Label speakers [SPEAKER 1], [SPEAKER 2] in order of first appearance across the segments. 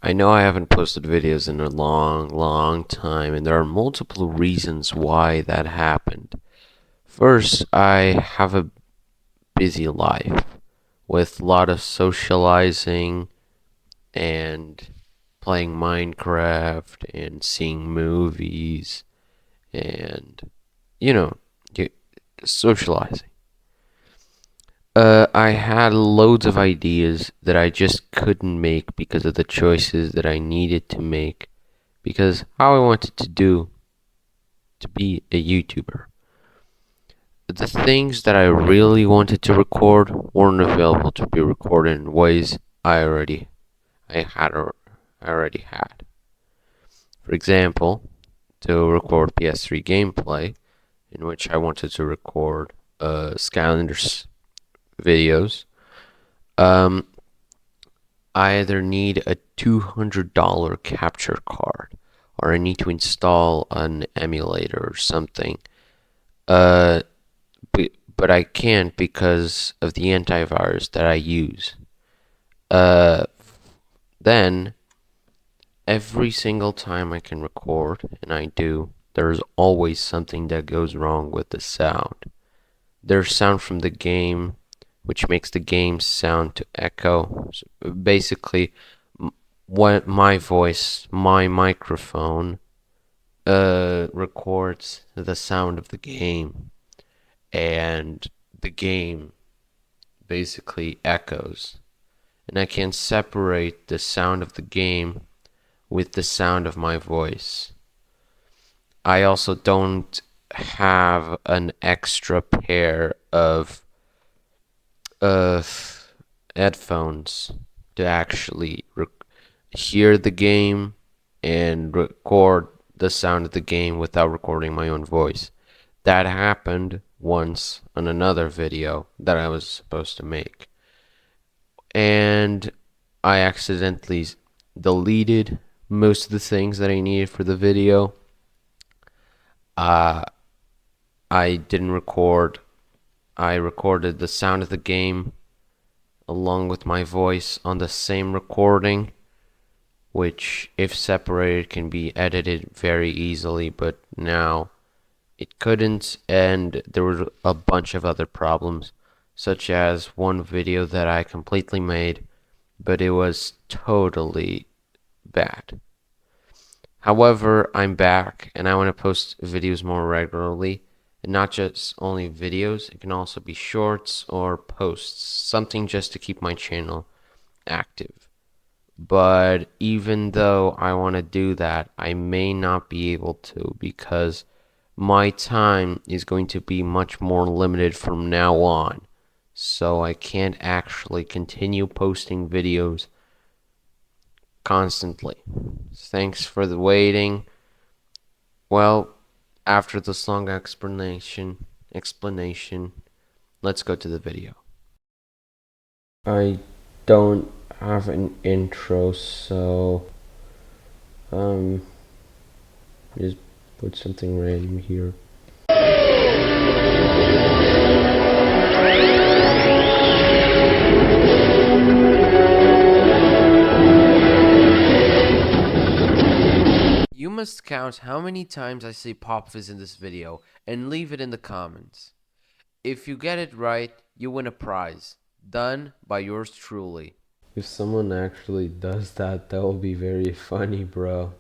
[SPEAKER 1] I know I haven't posted videos in a long time, and there are multiple reasons why that happened. First, I have a busy life with a lot of socializing and playing Minecraft and seeing movies and, you know, socializing. I had loads of ideas that I just couldn't make because of the choices that I needed to make because how I wanted to be a YouTuber. The things that I really wanted to record weren't available to be recorded in ways I already had. For example, to record PS3 gameplay, in which I wanted to record Skylanders videos. Um, I either need a $200 capture card or I need to install an emulator or something. Uh, but I can't because of the antivirus that I use. Uh, then every single time I can record, and I do, there's always something that goes wrong with the sound. There's sound from the game, which makes the game sound to echo. So basically, what my voice, my microphone, records the sound of the game, and the game basically echoes. And I can separate the sound of the game with the sound of my voice. I also don't have an extra pair of headphones to actually hear the game and record the sound of the game without recording my own voice. That happened once on another video that I was supposed to make. And I accidentally deleted most of the things that I needed for the video. I didn't record. I recorded the sound of the game along with my voice on the same recording, which, if separated, can be edited very easily, but now it couldn't, and there were a bunch of other problems, such as one video that I completely made, but it was totally bad. However, I'm back, and I want to post videos more regularly, and not just only videos, it can also be shorts or posts, something just to keep my channel active. But even though I want to do that, I may not be able to because my time is going to be much more limited from now on. So I can't actually continue posting videos constantly. Thanks for the waiting. Well, after this long explanation, let's go to the video. I don't have an intro, so just put something random here. You must count how many times I say pop fizz in this video and leave it in the comments. If you get it right, you win a prize. Done by yours truly. If someone actually does that, that will be very funny, bro.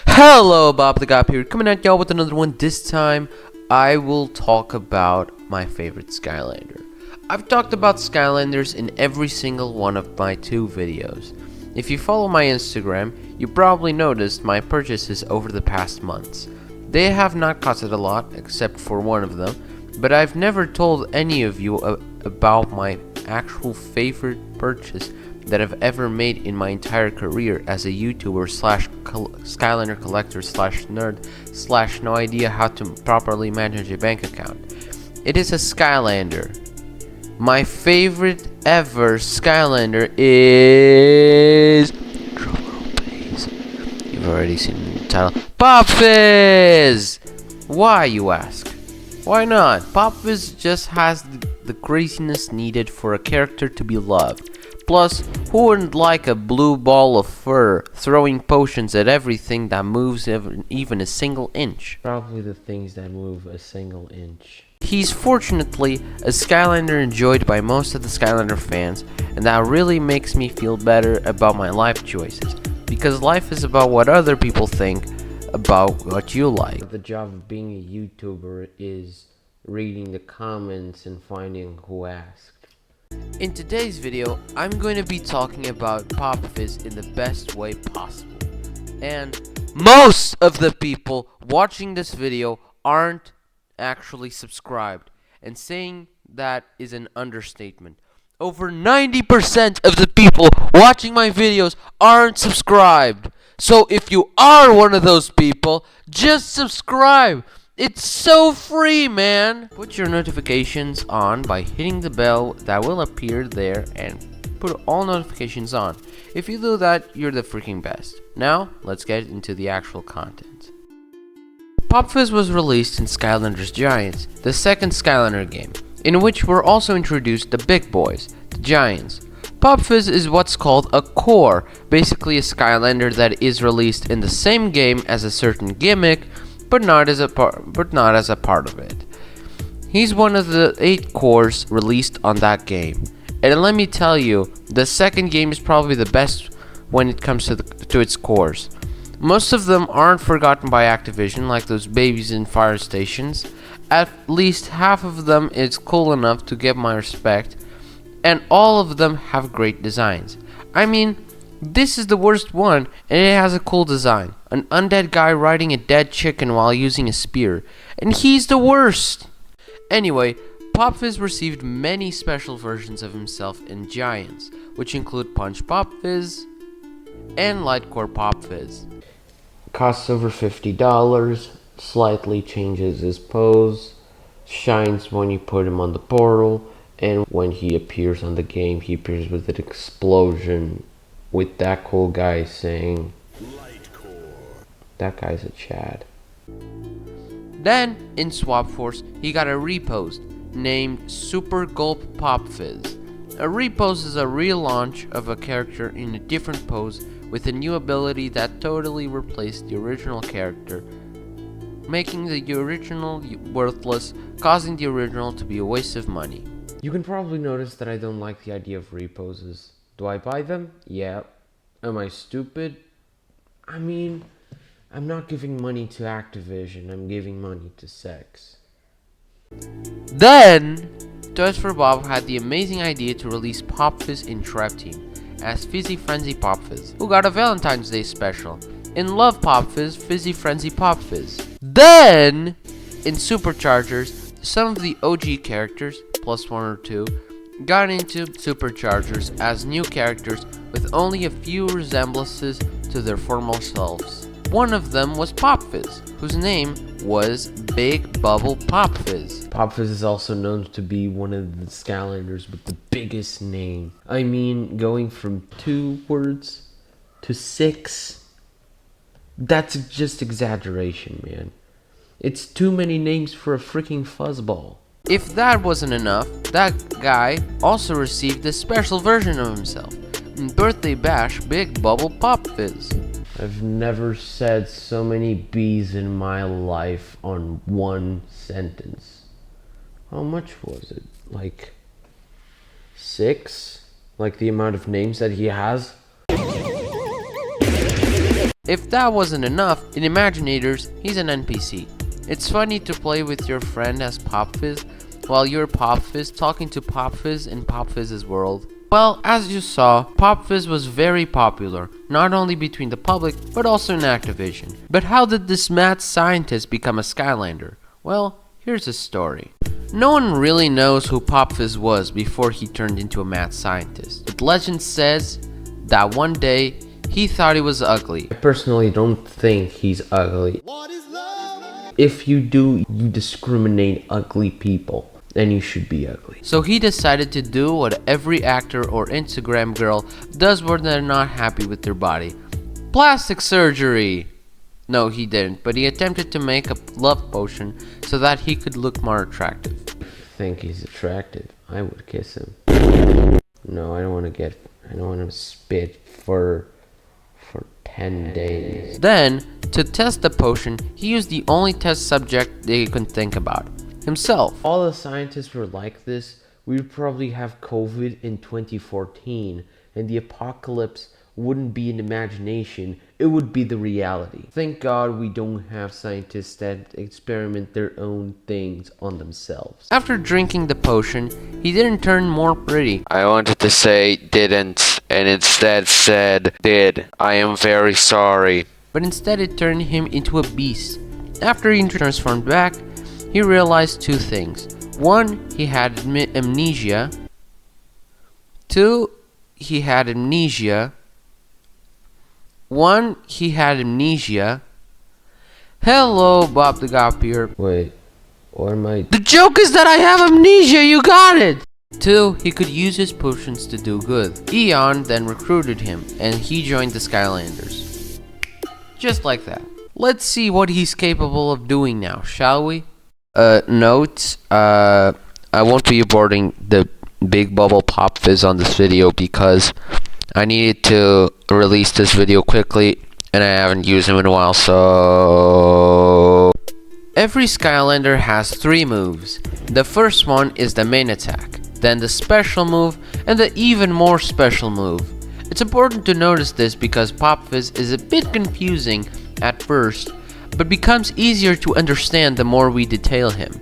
[SPEAKER 1] Hello, Bob the Gop here, coming at y'all with another one. This time, I will talk about my favorite Skylander. I've talked about Skylanders in every single one of my 2 videos. If you follow my Instagram, you probably noticed my purchases over the past months. They have not costed a lot, except for one of them, but I've never told any of you about my actual favorite purchase that I've ever made in my entire career as a YouTuber slash Skylander collector slash nerd slash no idea how to properly manage a bank account. It is a Skylander. My favorite ever Skylander is... Drumroll please. You've already seen the title. Pop Fizz! Why, you ask? Why not? Pop Fizz just has the craziness needed for a character to be loved. Plus, who wouldn't like a blue ball of fur throwing potions at everything that moves even a single inch?
[SPEAKER 2] Probably the things that move a single inch.
[SPEAKER 1] He's fortunately a Skylander enjoyed by most of the Skylander fans, and that really makes me feel better about my life choices, because life is about what other people think about what you like.
[SPEAKER 2] The job of being a YouTuber is reading the comments and finding who asked.
[SPEAKER 1] In today's video, I'm going to be talking about Pop Fizz in the best way possible. And most of the people watching this video aren't actually subscribed, and saying that is an understatement. Over 90% of the people watching my videos aren't subscribed. So if you are one of those people, just subscribe. It's so free, man. Put your notifications on by hitting the bell that will appear there and put all notifications on. If you do that, you're the freaking best. Now, let's get into the actual content. Pop Fizz was released in Skylanders Giants, the second Skylander game, in which were also introduced the big boys, the Giants. Pop Fizz is what's called a core, basically a Skylander that is released in the same game as a certain gimmick, but not as a part of it. He's one of the 8 cores released on that game, and let me tell you, the second game is probably the best when it comes to its cores. Most of them aren't forgotten by Activision, like those babies in fire stations. At least half of them is cool enough to get my respect, and all of them have great designs. I mean, this is the worst one, and it has a cool design. An undead guy riding a dead chicken while using a spear, and he's the worst! Anyway, Pop Fizz received many special versions of himself in Giants, which include Punch Pop Fizz and Lightcore Pop Fizz.
[SPEAKER 2] Costs over $50, slightly changes his pose, shines when you put him on the portal, and when he appears on the game, he appears with an explosion with that cool guy saying, Lightcore. That guy's a Chad.
[SPEAKER 1] Then, in Swap Force, he got a repose named Super Gulp Pop Fizz. A repose is a relaunch of a character in a different pose with a new ability that totally replaced the original character, making the original worthless, causing the original to be a waste of money.
[SPEAKER 2] You can probably notice that I don't like the idea of reposes. Do I buy them? Yeah. Am I stupid? I mean, I'm not giving money to Activision, I'm giving money to sex.
[SPEAKER 1] Then, Toys for Bob had the amazing idea to release Pop Fizz in Trap Team as Fizzy Frenzy Pop Fizz, who got a Valentine's Day special. In Love Pop Fizz, Fizzy Frenzy Pop Fizz. Then, in Superchargers, some of the OG characters, plus 1 or 2, got into Superchargers as new characters with only a few resemblances to their former selves. One of them was Pop Fizz, whose name was Big Bubble Pop Fizz.
[SPEAKER 2] Pop Fizz is also known to be one of the Skylanders with the biggest name. I mean, going from 2 words to 6, that's just exaggeration, man. It's too many names for a freaking fuzzball.
[SPEAKER 1] If that wasn't enough, that guy also received a special version of himself in Birthday Bash Big Bubble Pop Fizz.
[SPEAKER 2] I've never said so many B's in my life on one sentence. How much was it? Like 6? Like the amount of names that he has?
[SPEAKER 1] If that wasn't enough, in Imaginators, he's an NPC. It's funny to play with your friend as Pop Fizz while you're Pop Fizz talking to Pop Fizz in Pop Fizz's world. Well, as you saw, Pop Fizz was very popular, not only between the public, but also in Activision. But how did this mad scientist become a Skylander? Well, here's the story. No one really knows who Pop Fizz was before he turned into a mad scientist. But legend says that one day, he thought he was ugly.
[SPEAKER 2] I personally don't think he's ugly. If you do, you discriminate ugly people. And you should be ugly.
[SPEAKER 1] So he decided to do what every actor or Instagram girl does when they're not happy with their body. Plastic surgery! No, he didn't, but he attempted to make a love potion so that he could look more attractive.
[SPEAKER 2] I think he's attractive. I would kiss him. No, I don't want to get I don't want to spit for 10 days.
[SPEAKER 1] Then, to test the potion, he used the only test subject they could think about, himself.
[SPEAKER 2] All the scientists were like this, we'd probably have COVID in 2014, and the apocalypse wouldn't be an imagination, it would be the reality. Thank God we don't have scientists that experiment their own things on themselves.
[SPEAKER 1] After drinking the potion, he didn't turn more pretty.
[SPEAKER 3] I wanted to say didn't, and instead said did. I am very sorry.
[SPEAKER 1] But instead it turned him into a beast. After he transformed back, he realized two things. One, he had amnesia. Two, he had amnesia. One, he had amnesia. Hello, Bob the Gop here.
[SPEAKER 2] Wait, what am I?
[SPEAKER 1] The joke is that I have amnesia, you got it! Two, he could use his potions to do good. Eon then recruited him, and he joined the Skylanders. Just like that. Let's see what he's capable of doing now, shall we? Note, I won't be aborting the Big Bubble Pop Fizz on this video because I needed to release this video quickly and I haven't used them in a while, so... Every Skylander has 3 moves. The first one is the main attack, then the special move, and the even more special move. It's important to notice this because Pop Fizz is a bit confusing at first, but becomes easier to understand the more we detail him.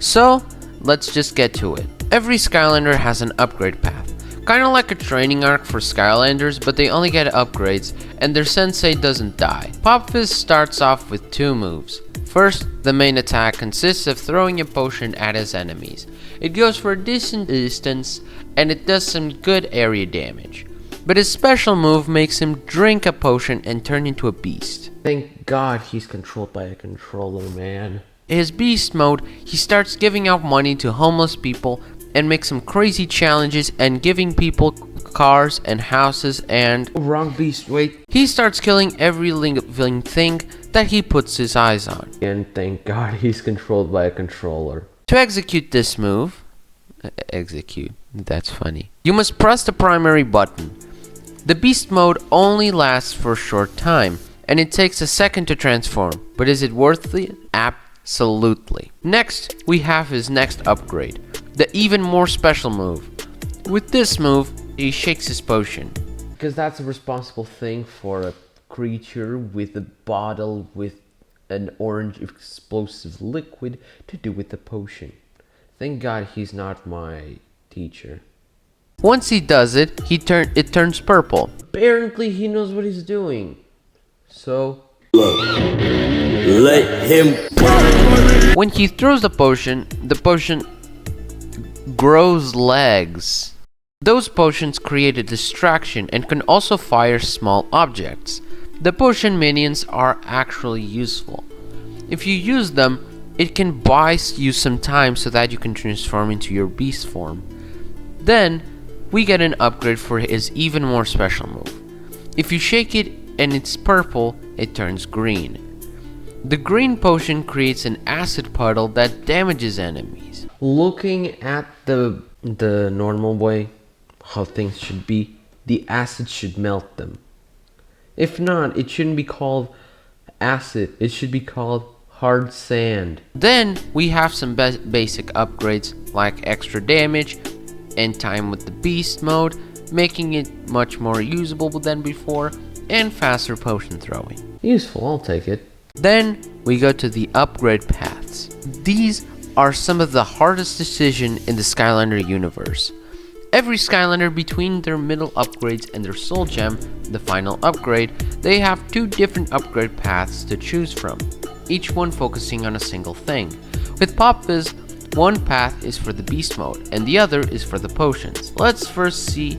[SPEAKER 1] So, let's just get to it. Every Skylander has an upgrade path. Kinda like a training arc for Skylanders, but they only get upgrades, and their sensei doesn't die. Pop Fizz starts off with 2 moves. First, the main attack consists of throwing a potion at his enemies. It goes for a decent distance, and it does some good area damage. But his special move makes him drink a potion and turn into a beast.
[SPEAKER 2] Thank God he's controlled by a controller, man.
[SPEAKER 1] In his beast mode, he starts giving out money to homeless people and makes some crazy challenges and giving people cars and houses and...
[SPEAKER 2] Wrong beast, wait.
[SPEAKER 1] He starts killing every living thing that he puts his eyes on.
[SPEAKER 2] And thank God he's controlled by a controller.
[SPEAKER 1] To execute this move... that's funny. You must press the primary button. The beast mode only lasts for a short time, and it takes a second to transform. But is it worth it? Absolutely. Next, we have his next upgrade. The even more special move. With this move, he shakes his potion.
[SPEAKER 2] Because that's a responsible thing for a creature with a bottle with an orange explosive liquid to do with the potion. Thank God he's not my teacher.
[SPEAKER 1] Once he does it, it turns purple.
[SPEAKER 2] Apparently he knows what he's doing. So...
[SPEAKER 4] Let him...
[SPEAKER 1] When he throws the potion grows legs. Those potions create a distraction and can also fire small objects. The potion minions are actually useful. If you use them, it can buy you some time so that you can transform into your beast form. Then, we get an upgrade for his even more special move. If you shake it and it's purple, it turns green. The green potion creates an acid puddle that damages enemies.
[SPEAKER 2] Looking at the normal way, how things should be, the acid should melt them. If not, it shouldn't be called acid, it should be called hard sand.
[SPEAKER 1] Then we have some basic upgrades like extra damage and time with the beast mode, making it much more usable than before, and faster potion throwing.
[SPEAKER 2] Useful, I'll take it.
[SPEAKER 1] Then we go to the upgrade paths. These are some of the hardest decisions in the Skylander universe. Every Skylander between their middle upgrades and their soul gem, the final upgrade, they have 2 different upgrade paths to choose from, each one focusing on a single thing. With Pop Fizz, one path is for the beast mode and the other is for the potions. Let's first see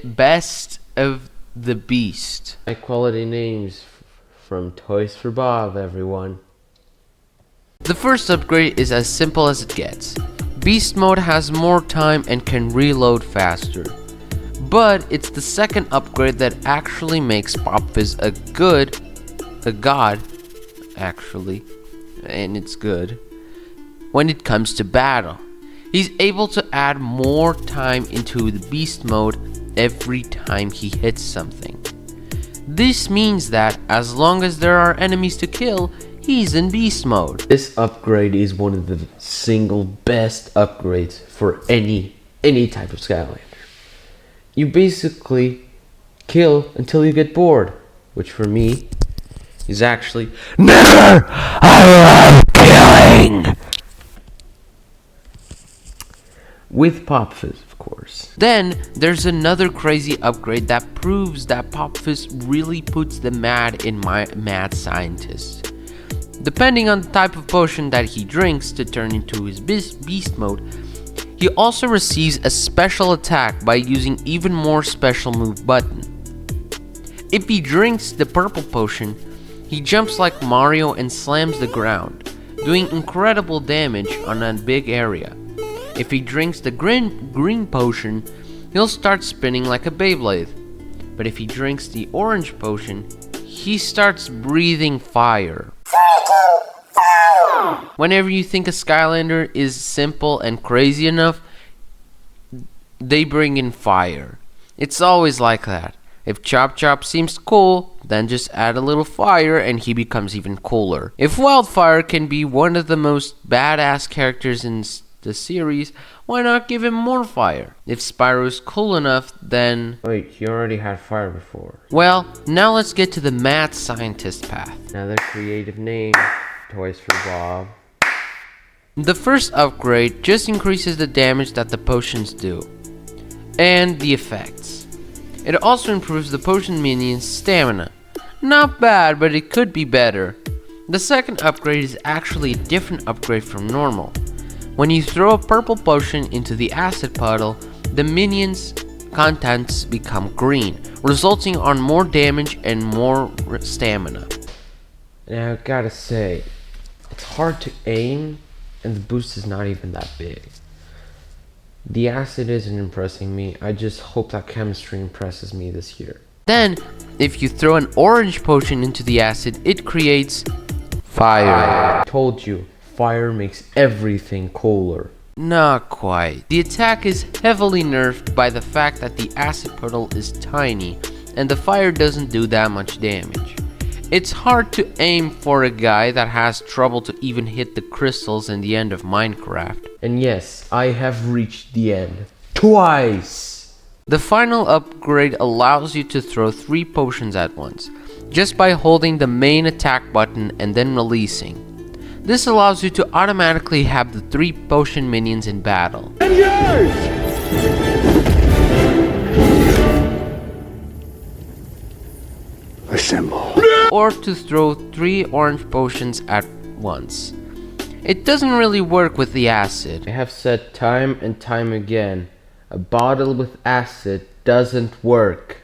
[SPEAKER 1] best of the beast.
[SPEAKER 2] High quality names from Toys for Bob, everyone.
[SPEAKER 1] The first upgrade is as simple as it gets. Beast mode has more time and can reload faster. But it's the second upgrade that actually makes Pop Fizz a god, actually, and it's good, when it comes to battle. He's able to add more time into the beast mode every time he hits something. This means that as long as there are enemies to kill, he's in beast mode.
[SPEAKER 2] This upgrade is one of the single best upgrades for any type of Skylander. You basically kill until you get bored, which for me is actually never. I love killing! With Pop Fizz, of course.
[SPEAKER 1] Then there's another crazy upgrade that proves that Pop Fizz really puts the mad in my mad scientist. Depending on the type of potion that he drinks to turn into his beast mode, he also receives a special attack by using even more special move button. If he drinks the purple potion, he jumps like Mario and slams the ground, doing incredible damage on a big area. If he drinks the green potion, he'll start spinning like a Beyblade. But if he drinks the orange potion, he starts breathing fire. Whenever you think a Skylander is simple and crazy enough, they bring in fire. It's always like that. If Chop Chop seems cool, then just add a little fire and he becomes even cooler. If Wildfire can be one of the most badass characters in the series, why not give him more fire? If Spyro's cool enough, then...
[SPEAKER 2] Wait, you already had fire before.
[SPEAKER 1] Well, now let's get to the mad scientist path.
[SPEAKER 2] Another creative name, Toys for Bob.
[SPEAKER 1] The first upgrade just increases the damage that the potions do, and the effects. It also improves the potion minion's stamina. Not bad, but it could be better. The second upgrade is actually a different upgrade from normal. When you throw a purple potion into the acid puddle, the minion's contents become green, resulting on more damage and more stamina.
[SPEAKER 2] Now, I gotta say, it's hard to aim, and the boost is not even that big. The acid isn't impressing me. I just hope that chemistry impresses me this year.
[SPEAKER 1] Then, if you throw an orange potion into the acid, it creates fire.
[SPEAKER 2] I told you, fire makes everything cooler.
[SPEAKER 1] Not quite. The attack is heavily nerfed by the fact that the acid puddle is tiny, and the fire doesn't do that much damage. It's hard to aim for a guy that has trouble to even hit the crystals in the end of Minecraft.
[SPEAKER 2] And yes, I have reached the end. Twice!
[SPEAKER 1] The final upgrade allows you to throw 3 potions at once, just by holding the main attack button and then releasing. This allows you to automatically have the 3 potion minions in battle.
[SPEAKER 2] Assemble.
[SPEAKER 1] Or to throw 3 orange potions at once. It doesn't really work with the acid.
[SPEAKER 2] I have said time and time again, a bottle with acid doesn't work.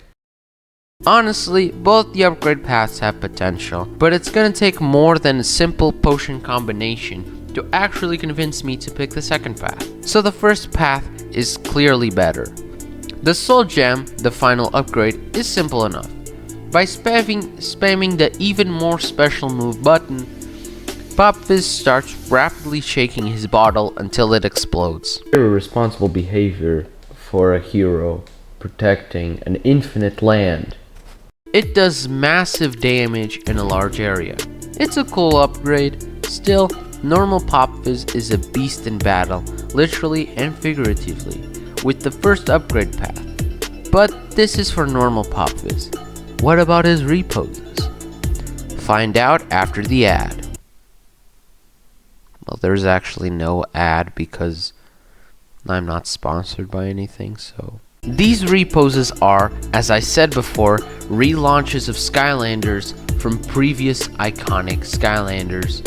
[SPEAKER 1] Honestly, both the upgrade paths have potential, but it's gonna take more than a simple potion combination to actually convince me to pick the second path. So the first path is clearly better. The Soul Gem, the final upgrade, is simple enough. By spamming the even more special move button, Pop Fizz starts rapidly shaking his bottle until it explodes.
[SPEAKER 2] Irresponsible behavior for a hero protecting an infinite land.
[SPEAKER 1] It does massive damage in a large area. It's a cool upgrade. Still, normal Pop Fizz is a beast in battle, literally and figuratively, with the first upgrade path. But this is for normal Pop Fizz. What about his reposes? Find out after the ad. Well, there's actually no ad because I'm not sponsored by anything, so... These reposes are, as I said before, relaunches of Skylanders from previous iconic Skylanders,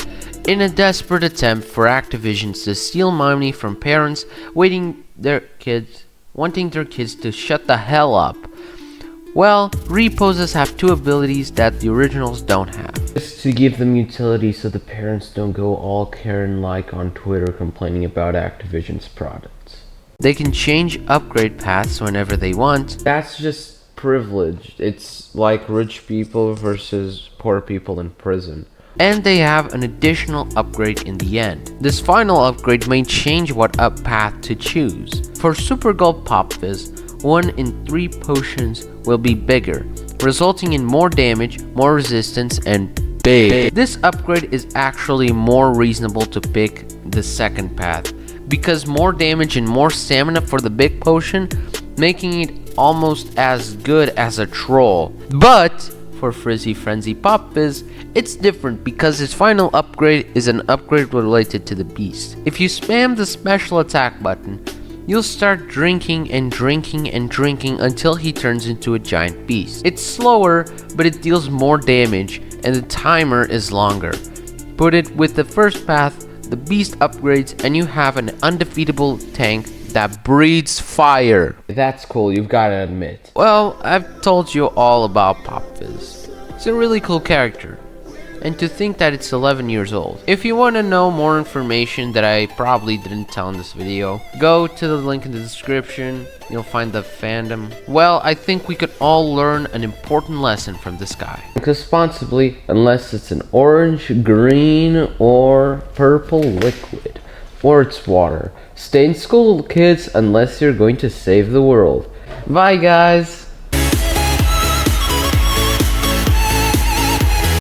[SPEAKER 1] in a desperate attempt for Activision to steal money from parents wanting their kids to shut the hell up. Well, reposes have 2 abilities that the originals don't have.
[SPEAKER 2] Just to give them utility so the parents don't go all Karen-like on Twitter complaining about Activision's products.
[SPEAKER 1] They can change upgrade paths whenever they want.
[SPEAKER 2] That's just privilege. It's like rich people versus poor people in prison.
[SPEAKER 1] And they have an additional upgrade in the end. This final upgrade may change what up path to choose. For Super Gold Pop Fizz, 1 in 3 potions will be bigger, resulting in more damage, more resistance, and big. This upgrade is actually more reasonable to pick the second path, because more damage and more stamina for the big potion, making it almost as good as a troll. But for Frizzy Frenzy Pop Fizz, it's different because his final upgrade is an upgrade related to the beast. If you spam the special attack button, you'll start drinking and drinking and drinking until he turns into a giant beast. It's slower, but it deals more damage and the timer is longer. Put it with the first path, the beast upgrades, and you have an undefeatable tank that breathes fire.
[SPEAKER 2] That's cool, you've gotta admit.
[SPEAKER 1] Well, I've told you all about Pop Fizz. It's a really cool character. And to think that it's 11 years old. If you want to know more information that I probably didn't tell in this video, go to the link in the description. You'll find the fandom. Well, I think we could all learn an important lesson from this guy.
[SPEAKER 2] Drink responsibly unless it's an orange, green, or purple liquid. Or it's water. Stay in school, kids, unless you're going to save the world. Bye, guys!